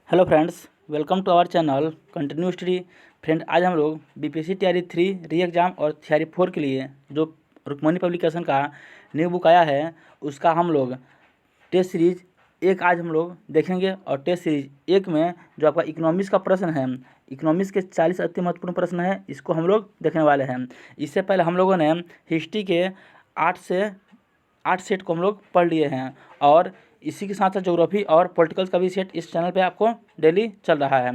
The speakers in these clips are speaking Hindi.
Hello friends, welcome to our channel continue study. Friend, आज हम लोग बीपीएससी तैयारी 3 री एग्ज़ाम और थियरी 4 के लिए जो रुक्मणी पब्लिकेशन का न्यू बुक आया है उसका हम लोग टेस्ट सीरीज 1 आज हम लोग देखेंगे। और टेस्ट सीरीज 1 में जो आपका इकोनॉमिक्स का प्रश्न है, इकोनॉमिक्स के 40 अति महत्वपूर्ण प्रश्न है, इसको हम लोग देखने वाले हैं। इससे पहले हम लोगों ने हिस्ट्री के 8 सेट को हम लोग पढ़ लिए हैं और इसी के साथ साथ ज्योग्राफी और पॉलिटिकल्स का भी सेट इस चैनल पे आपको डेली चल रहा है।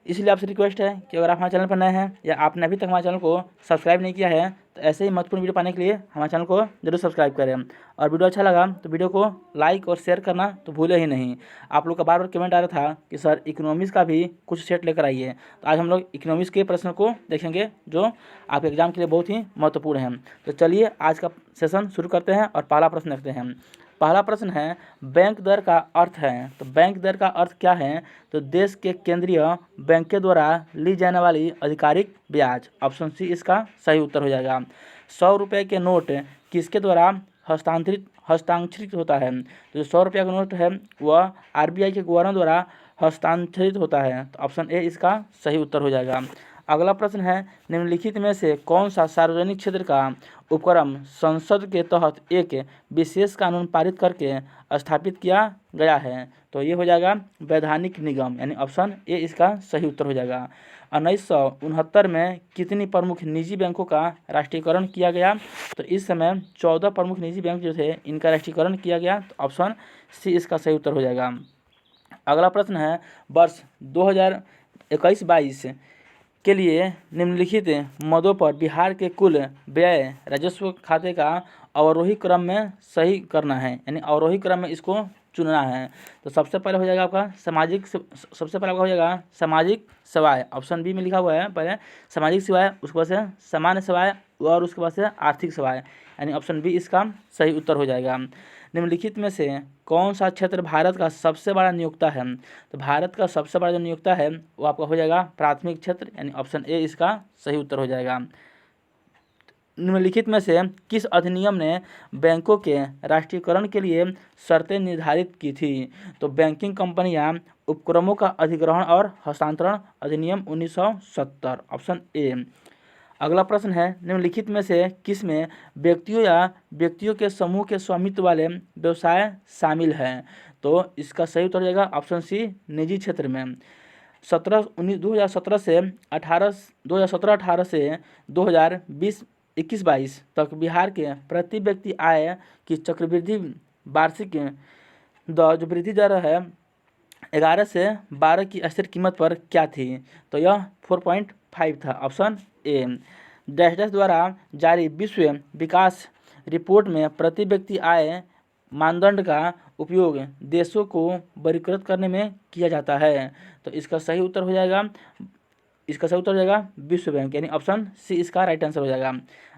इसलिए आपसे रिक्वेस्ट है कि अगर आप हमारे चैनल पर नए हैं या आपने अभी तक हमारे चैनल को सब्सक्राइब नहीं किया है तो ऐसे ही महत्वपूर्ण वीडियो पाने के लिए हमारे चैनल को जरूर सब्सक्राइब करें। और वीडियो अच्छा लगा तो वीडियो को लाइक और शेयर करना तो भूले ही नहीं। आप लोग का बार बार कमेंट आ रहा था कि सर इकोनॉमिक्स का भी कुछ सेट लेकर आइए, तो आज हम लोग इकोनॉमिक्स के प्रश्न को देखेंगे जो आपके एग्जाम के लिए बहुत ही महत्वपूर्ण है। तो चलिए आज का सेशन शुरू करते हैं और पहला प्रश्न देखते हैं। पहला प्रश्न है, बैंक दर का अर्थ है। तो बैंक दर का अर्थ क्या है? तो देश के केंद्रीय बैंक के द्वारा ली जाने वाली आधिकारिक ब्याज। ऑप्शन सी इसका सही उत्तर हो जाएगा। 100 रुपये के नोट किसके द्वारा हस्ताक्षरित होता है? तो जो 100 रुपये का नोट है वह आरबीआई के गवर्नर द्वारा हस्ताक्षरित होता है। तो ऑप्शन ए इसका सही उत्तर हो जाएगा। अगला प्रश्न है, निम्नलिखित में से कौन सा सार्वजनिक क्षेत्र का उपक्रम संसद के तहत एक विशेष कानून पारित करके स्थापित किया गया है? तो ये हो जाएगा वैधानिक निगम, यानी ऑप्शन ए इसका सही उत्तर हो जाएगा। 1969 में कितनी प्रमुख निजी बैंकों का राष्ट्रीयकरण किया गया? तो इस समय 14 प्रमुख निजी बैंक जो थे इनका राष्ट्रीयकरण किया गया। तो ऑप्शन सी इसका सही उत्तर हो जाएगा। अगला प्रश्न है, वर्ष 2021-22 के लिए निम्नलिखित मदों पर बिहार के कुल व्यय राजस्व खाते का अवरोही क्रम में सही करना है, यानी अवरोही क्रम में इसको चुनना है। तो सबसे पहले हो जाएगा आपका सबसे पहले आपका हो जाएगा सामाजिक सेवाएं। ऑप्शन बी में लिखा हुआ है पहले सामाजिक सेवाएं, उसके बाद से सामान्य सेवाएं और उसके बाद से आर्थिक सेवाएं, यानी ऑप्शन बी इसका सही उत्तर हो जाएगा। निम्नलिखित में से कौन सा क्षेत्र भारत का सबसे बड़ा नियोक्ता है? तो भारत का सबसे बड़ा जो नियोक्ता है वो आपका हो जाएगा प्राथमिक क्षेत्र, यानी ऑप्शन ए इसका सही उत्तर हो जाएगा। निम्नलिखित में से किस अधिनियम ने बैंकों के राष्ट्रीयकरण के लिए शर्तें निर्धारित की थी? तो बैंकिंग कंपनियां उपक्रमों का अधिग्रहण और हस्तांतरण अधिनियम 1970, ऑप्शन ए। अगला प्रश्न है, निम्नलिखित में से किस में व्यक्तियों या व्यक्तियों के समूह के स्वामित्व वाले व्यवसाय शामिल हैं? तो इसका सही उत्तर हो जाएगा ऑप्शन सी निजी क्षेत्र में। 2017 से 2017-18 से 2021-22 तक बिहार के प्रति व्यक्ति आय की चक्रवृद्धि वार्षिक जो वृद्धि दर है 11 से 12 की स्थिर कीमत पर क्या थी? तो यह 4.5 था, ऑप्शन ए। डैश डैश द्वारा जारी विश्व विकास रिपोर्ट में प्रति व्यक्ति आय मानदंड का उपयोग देशों को वर्गीकृत करने में किया जाता है। तो इसका सही उत्तर हो जाएगा विश्व बैंक, यानी ऑप्शन सी इसका राइट आंसर हो जाएगा।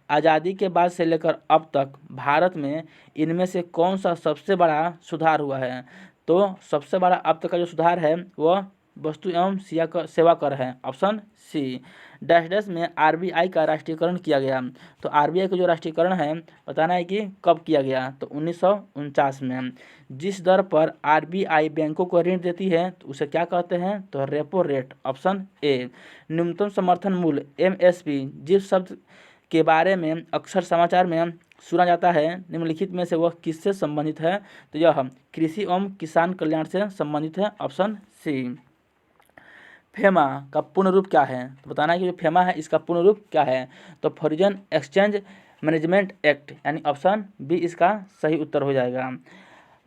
आज़ादी के बाद से लेकर अब तक भारत में इनमें से कौन सा सबसे बड़ा सुधार हुआ है? तो सबसे बड़ा अब तक का जो सुधार है वह वस्तु एवं सेवा कर है, ऑप्शन सी। डैश डैश में आरबीआई का राष्ट्रीयकरण किया गया। तो आरबीआई का जो राष्ट्रीयकरण है बताना है कि कब किया गया? तो 1949 में। जिस दर पर आरबीआई बैंकों को ऋण देती है तो उसे क्या कहते हैं? तो रेपो रेट, ऑप्शन ए। न्यूनतम समर्थन मूल्य एमएसपी जिस शब्द के बारे में अक्सर समाचार में सुना जाता है निम्नलिखित में से वह किससे संबंधित है? तो यह कृषि एवं किसान कल्याण से संबंधित है, ऑप्शन सी। फेमा का पूर्ण रूप क्या है? तो बताना है कि जो फेमा है इसका पूर्ण रूप क्या है? तो फॉरेन एक्सचेंज मैनेजमेंट एक्ट, यानी ऑप्शन बी इसका सही उत्तर हो जाएगा।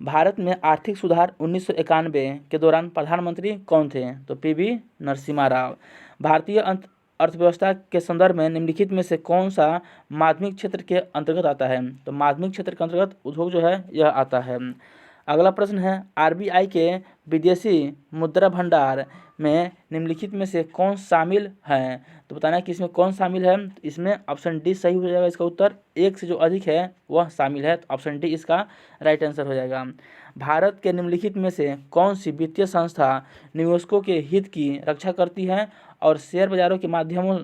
भारत में आर्थिक सुधार 1991 के दौरान प्रधानमंत्री कौन थे? तो पीवी नरसिम्हा राव। भारतीय अर्थव्यवस्था के संदर्भ में निम्नलिखित में से कौन सा माध्यमिक क्षेत्र के अंतर्गत आता है? तो माध्यमिक क्षेत्र के अंतर्गत उद्योग जो है यह आता है। अगला प्रश्न है, आरबीआई के विदेशी मुद्रा भंडार में निम्नलिखित में से कौन शामिल है? तो बताना है कि इसमें कौन शामिल है? तो इसमें ऑप्शन डी सही हो जाएगा। इसका उत्तर एक से जो अधिक है वह शामिल है, तो ऑप्शन डी इसका राइट आंसर हो जाएगा। भारत के निम्नलिखित में से कौन सी वित्तीय संस्था निवेशकों के हित की रक्षा करती है और शेयर बाजारों के माध्यमों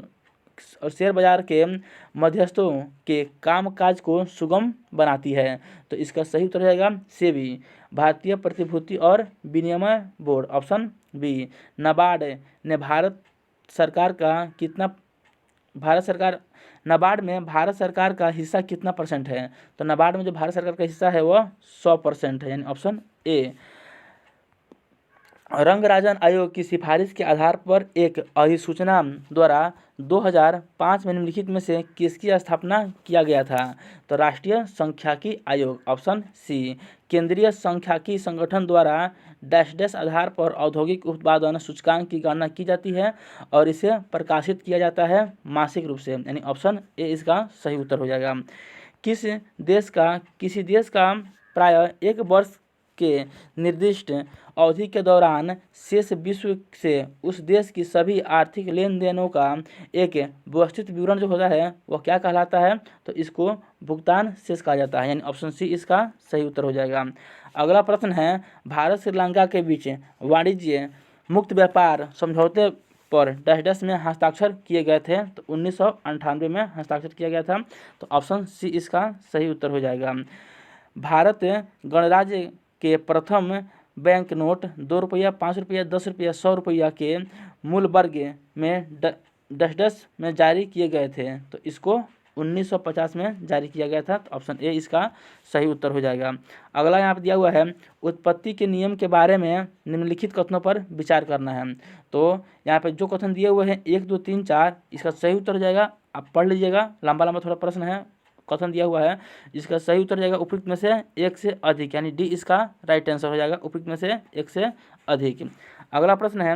और शेयर बाजार के मध्यस्थों के कामकाज को सुगम बनाती है। तो इसका सही उत्तर हो जाएगा सेबी, भारतीय प्रतिभूति और विनिमय बोर्ड। ऑप्शन बी, नाबार्ड ने भारत सरकार का हिस्सा कितना % है? तो नाबार्ड में जो भारत सरकार का हिस्सा है वह 100% है, यानी ऑप्शन ए। रंगराजन आयोग की सिफारिश के आधार पर एक अधिसूचना द्वारा 2005 में निम्नलिखित में से किसकी स्थापना किया गया था? तो राष्ट्रीय सांख्यिकी आयोग। ऑप्शन सी, केंद्रीय सांख्यिकी संगठन द्वारा डैश डैश आधार पर औद्योगिक उत्पादन सूचकांक की गणना की जाती है और इसे प्रकाशित किया जाता है मासिक रूप से, यानी ऑप्शन ए इसका सही उत्तर हो जाएगा। किसी देश का प्राय एक वर्ष के निर्दिष्ट अवधि के दौरान शेष विश्व से उस देश की सभी आर्थिक लेन देनों का एक व्यवस्थित विवरण जो होता है वह क्या कहलाता है? तो इसको भुगतान शेष कहा जाता है, यानी ऑप्शन सी इसका सही उत्तर हो जाएगा। अगला प्रश्न है, भारत श्रीलंका के बीच वाणिज्य मुक्त व्यापार समझौते पर डैश डैश में हस्ताक्षर किए गए थे? तो 1998 में हस्ताक्षर किया गया था। तो ऑप्शन सी इसका सही उत्तर हो जाएगा। भारत गणराज्य के प्रथम बैंक नोट 2 रुपया, 5 रुपया, 10 रुपया, 100 रुपया के मूल वर्ग में डैश डैश में जारी किए गए थे? तो इसको 1950 में जारी किया गया था। तो ऑप्शन ए इसका सही उत्तर हो जाएगा। अगला यहाँ पर दिया हुआ है, उत्पत्ति के नियम के बारे में निम्नलिखित कथनों पर विचार करना है। तो यहाँ पे जो कथन दिए हुए हैं 1, 2, 3, 4 इसका सही उत्तर हो जाएगा। आप पढ़ लीजिएगा, लंबा लंबा थोड़ा प्रश्न है, कथन दिया हुआ है। इसका सही उत्तर जाएगा उपयुक्त में से एक से अधिक, यानी डी इसका राइट आंसर हो जाएगा, उपयुक्त में से एक से अधिक। अगला प्रश्न है,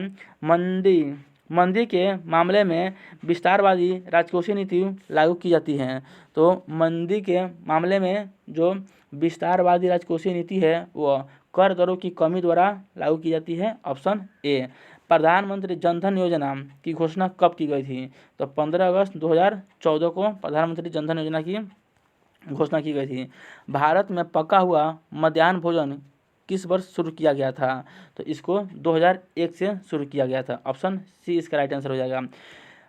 मंदी के मामले में विस्तारवादी राजकोषीय नीति लागू की जाती है? तो मंदी के मामले में जो विस्तारवादी राजकोषीय नीति है वह कर दरों की कमी द्वारा लागू की जाती है। Option A. प्रधानमंत्री जनधन योजना की घोषणा कब की गई थी? तो 15 अगस्त 2014 को प्रधानमंत्री जनधन योजना की घोषणा की गई थी। भारत में पका हुआ मध्याह्न भोजन किस वर्ष शुरू किया गया था? तो इसको 2001 से शुरू किया गया था। ऑप्शन सी इसका राइट आंसर हो जाएगा।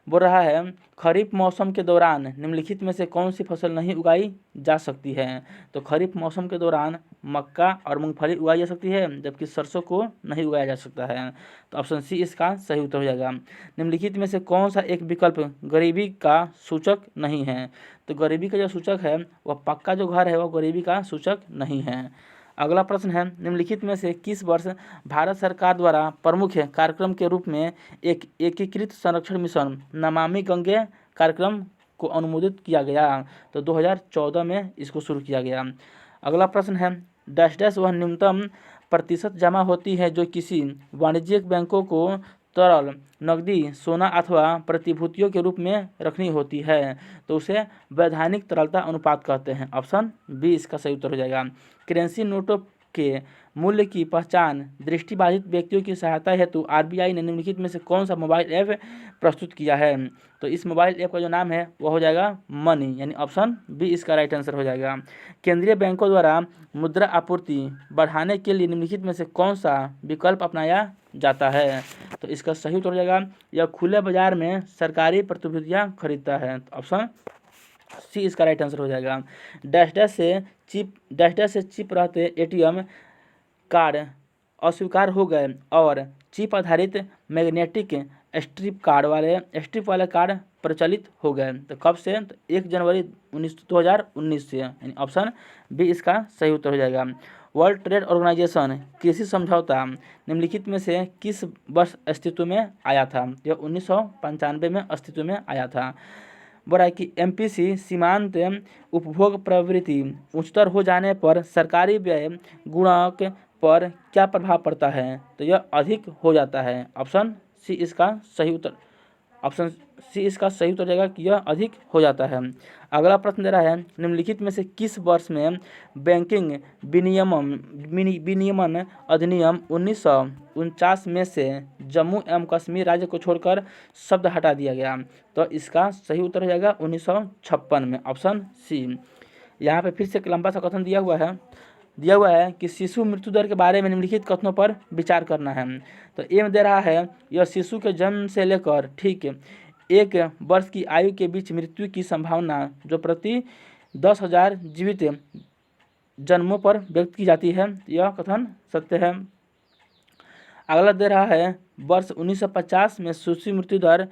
बोल रहा है, खरीफ मौसम के दौरान निम्नलिखित में से कौन सी फसल नहीं उगाई जा सकती है? तो खरीफ मौसम के दौरान मक्का और मूंगफली उगाई जा सकती है, जबकि सरसों को नहीं उगाया जा सकता है। तो ऑप्शन सी इसका सही उत्तर हो जाएगा। निम्नलिखित में से कौन सा एक विकल्प गरीबी का सूचक नहीं है? तो गरीबी का जो सूचक है वह पक्का जो घर है वह गरीबी का सूचक नहीं है। अगला प्रश्न है, निम्नलिखित में से किस वर्ष भारत सरकार द्वारा प्रमुख कार्यक्रम के रूप में एक एकीकृत संरक्षण मिशन नमामि गंगे कार्यक्रम को अनुमोदित किया गया? तो 2014 में इसको शुरू किया गया। अगला प्रश्न है, डैश डैश वह न्यूनतम प्रतिशत जमा होती है जो किसी वाणिज्यिक बैंकों को तरल नकदी, सोना अथवा प्रतिभूतियों के रूप में रखनी होती है? तो उसे वैधानिक तरलता अनुपात कहते हैं। ऑप्शन बी इसका सही उत्तर हो जाएगा। करेंसी नोटों के मूल्य की पहचान दृष्टिबाधित व्यक्तियों की सहायता हेतु आरबीआई ने निम्नलिखित में से कौन सा मोबाइल ऐप प्रस्तुत किया है? तो इस मोबाइल ऐप का जो नाम है वह हो जाएगा मनी, यानी ऑप्शन बी इसका राइट आंसर हो जाएगा। केंद्रीय बैंकों द्वारा मुद्रा आपूर्ति बढ़ाने के लिए निम्नलिखित में से कौन सा विकल्प अपनाया जाता है? तो इसका सही उत्तर हो जाएगा, यह खुले बाजार में सरकारी प्रतिभूतियां खरीदता है। तो ऑप्शन सी इसका राइट आंसर हो जाएगा। डैश डैश से चिप रहते एटीएम कार्ड अस्वीकार हो गए और चिप आधारित मैग्नेटिक स्ट्रिप वाले कार्ड प्रचलित हो गए। तो कब से? तो 1 जनवरी 2019 से, यानी ऑप्शन बी इसका सही उत्तर हो जाएगा। वर्ल्ड ट्रेड ऑर्गेनाइजेशन कृषि समझौता निम्नलिखित में से किस वर्ष अस्तित्व में आया था? यह 1995 में अस्तित्व में आया था। बोला है कि एमपीसी सीमांत उपभोग प्रवृत्ति उच्चतर हो जाने पर सरकारी व्यय गुणक पर क्या प्रभाव पड़ता है? तो यह अधिक हो जाता है। ऑप्शन सी इसका सही उत्तर रहेगा कि यह अधिक हो जाता है। अगला प्रश्न दे रहा है, निम्नलिखित में से किस वर्ष में बैंकिंग विनियमन अधिनियम 1949 में से जम्मू एवं कश्मीर राज्य को छोड़कर शब्द हटा दिया गया? तो इसका सही उत्तर हो जाएगा 1956 में, ऑप्शन सी। यहाँ पे फिर से एक लंबा सा कथन दिया हुआ है कि शिशु मृत्यु दर के बारे में निम्नलिखित कथनों पर विचार करना है। तो ए में दे रहा है, यह शिशु के जन्म से लेकर ठीक एक वर्ष की आयु के बीच मृत्यु की संभावना जो प्रति 10,000 जीवित जन्मों पर व्यक्त की जाती है, यह कथन सत्य है। अगला दे रहा है वर्ष 1950 में शिशु मृत्यु दर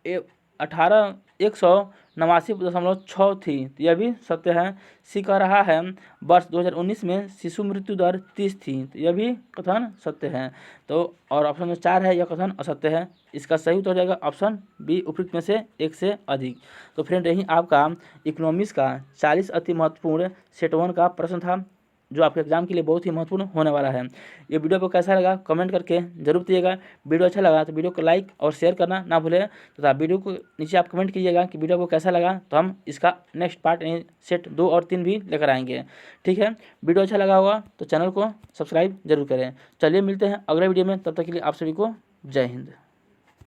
189.6 थी, तो यह भी सत्य है। सी कह रहा है वर्ष 2019 में शिशु मृत्यु दर 30 थी, तो यह भी कथन सत्य है। तो और ऑप्शन में 4 है, यह कथन असत्य है। इसका सही उत्तर हो जाएगा ऑप्शन बी, उपयुक्त में से एक से अधिक। तो फ्रेंड यही आपका इकोनॉमिक्स का 40 अति महत्वपूर्ण सेट 1 का प्रश्न था, जो आपके एग्जाम के लिए बहुत ही महत्वपूर्ण होने वाला है। ये वीडियो आपको कैसा लगा कमेंट करके जरूर बताइएगा। वीडियो अच्छा लगा तो वीडियो को लाइक और शेयर करना ना भूलें तथा वीडियो को नीचे आप कमेंट कीजिएगा कि वीडियो को कैसा लगा, तो हम इसका नेक्स्ट पार्ट यानी सेट 2 और 3 भी लेकर आएंगे। ठीक है, वीडियो अच्छा लगा होगा तो चैनल को सब्सक्राइब जरूर करें। चलिए मिलते हैं अगले वीडियो में, तब तक के लिए आप सभी को जय हिंद।